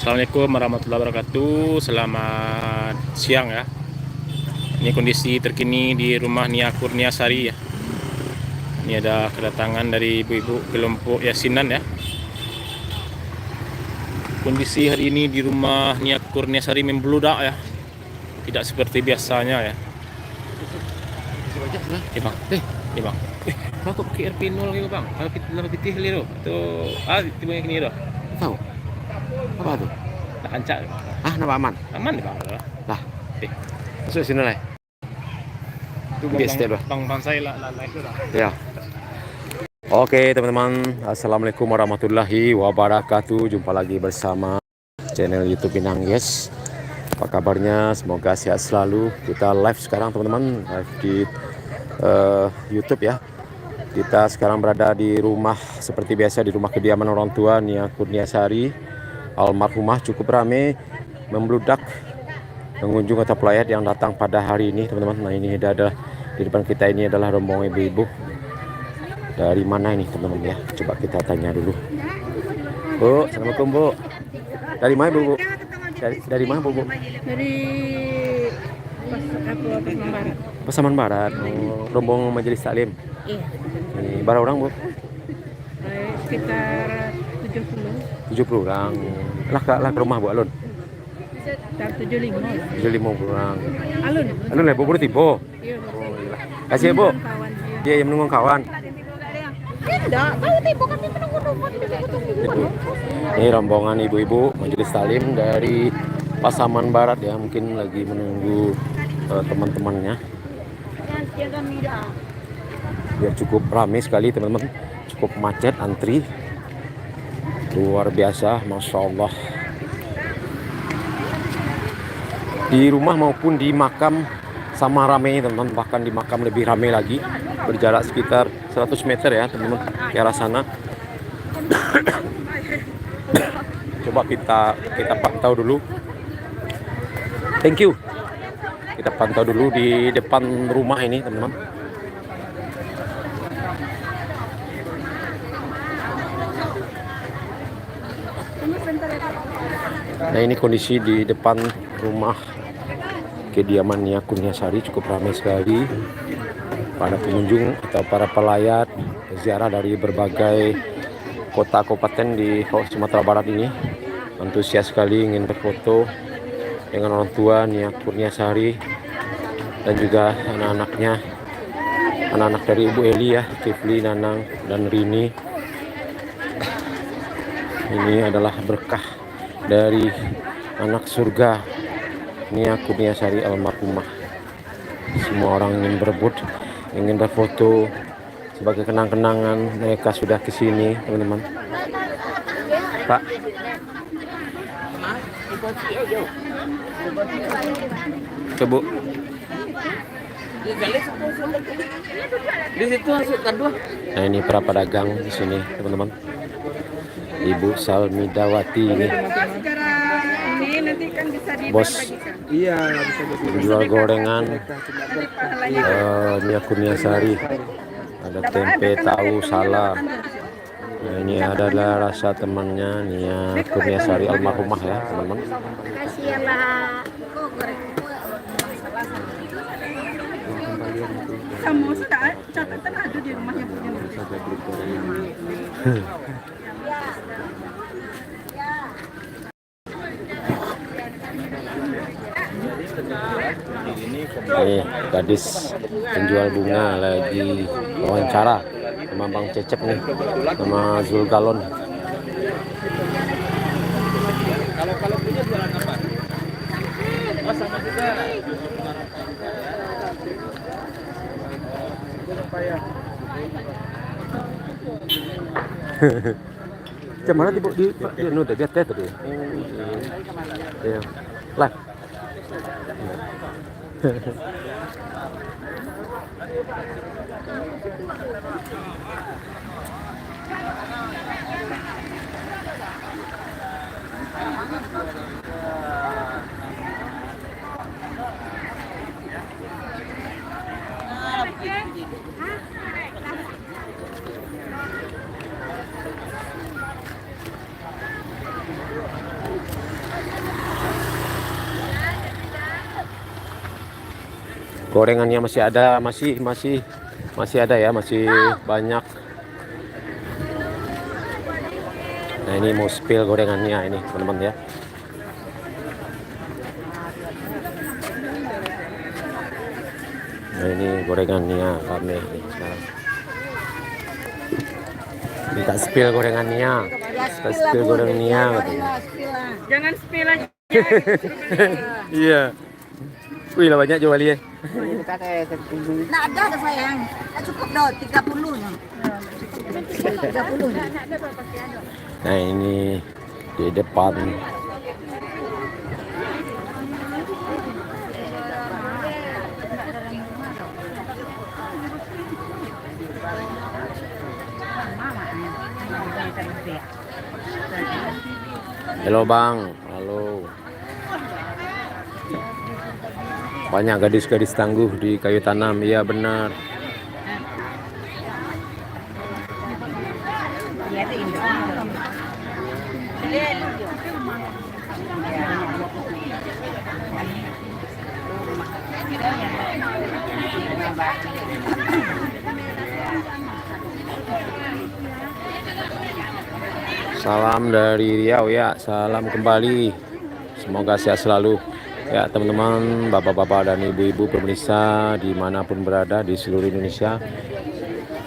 Assalamualaikum warahmatullahi wabarakatuh. Selamat siang ya. Ini kondisi terkini di rumah Nia Kurniasari ya. Ini ada kedatangan dari ibu-ibu kelompok Yasinan ya. Kondisi hari ini di rumah Nia Kurniasari membludak ya. Tidak seperti biasanya ya. Bang. Bang. Kok pakai RP0 gitu bang? Kalau kita lebih pitih liru. Itu tiba yang ini doh. Tahu apa tuh? Tak ancak. Nama aman. Aman nih bang. Lah, masuk sini lah. Itu bang saya lah itu dah. Ya. Oke teman-teman, assalamualaikum warahmatullahi wabarakatuh. Jumpa lagi bersama channel YouTube Pinang Yes. Apa kabarnya? Semoga sehat selalu. Kita live sekarang teman-teman, live di YouTube ya. Kita sekarang berada di rumah seperti biasa, di rumah kediaman orang tua Nia Kurniasari almarhumah. Cukup ramai, membludak pengunjung atau pelayat yang datang pada hari ini teman-teman. Nah ini ada di depan kita, ini adalah rombongan ibu-ibu. Dari mana ini teman-teman ya? Coba kita tanya dulu. Bu, assalamualaikum bu. Dari mana bu? Dari mana bu? Dari Pasaman Barat. Pasaman Barat. Oh, rombongan majelis taklim. Iya. Ini berapa orang bu? Sekitar 70 orang. Lah ke rumah bu Alun. sekitar 75. 75 orang. Alun Lah bu tiba. iya. Kasih ya bu. Kawan Dia yang menunggu kawan. tidak tahu tiba kami menunggu rumah Ini rombongan ibu-ibu majelis taklim dari Pasaman Barat ya, mungkin lagi menunggu teman-temannya. Ya cukup ramai sekali teman-teman, cukup macet, antri luar biasa, masya Allah. Di rumah maupun di makam sama ramai teman-teman, bahkan di makam lebih ramai lagi, berjarak sekitar 100 meter ya teman-teman ke arah sana. Coba kita pantau dulu. Thank you. Kita pantau dulu di depan rumah ini teman-teman. Nah ini kondisi di depan rumah kediaman Nia Kurniasari, cukup ramai sekali para pengunjung atau para pelayat ziarah dari berbagai kota kabupaten di Sumatera Barat ini. Antusias sekali ingin berfoto dengan orang tua Nia Kurniasari dan juga anak-anaknya, anak-anak dari Ibu Eli ya, Kifli, Nanang, dan Rini. Ini adalah berkah dari anak surga Nia Kurniasari almarhumah. Semua orang ingin berebut, ingin berfoto sebagai kenang-kenangan mereka sudah kesini teman-teman. Pak, coba di situ kedua. nah ini para pedagang di sini teman-teman. Ibu Salmidawati ini Nanti kan bisa bos, iya menjual gorengan Nia Kurniasari. Ada tempe, tahu, salam. Nah, ini adalah rasa temannya Nia Kurniasari almarhumah ya teman-teman. Sama catatan ada di rumahnya punya. Ini gadis penjual bunga lagi wawancara sama Bang Cecep nih, sama Zulgalon. Kalau punya jualan apa? Oh sama juga. Macam mana di dia teh tadi. Iya. Lah. Gorengannya masih ada, masih ada ya, masih banyak. Nah ini mau spill gorengannya ini teman-teman ya. Nah ini gorengannya kami ini sekarang. Minta spill gorengannya, kita spill gorengannya katanya. Jangan spill aja. Iya. Wih lah banyak jual ya. Nah, ada sayang. Cukup dong 30 nya. 30 nya. Nah ini di depan. Halo bang, halo. Banyak gadis-gadis tangguh di kayu tanam, iya benar. Salam dari Riau ya, salam kembali. Semoga sehat selalu. Ya teman-teman, bapak-bapak dan ibu-ibu pemirsa dimanapun berada di seluruh Indonesia.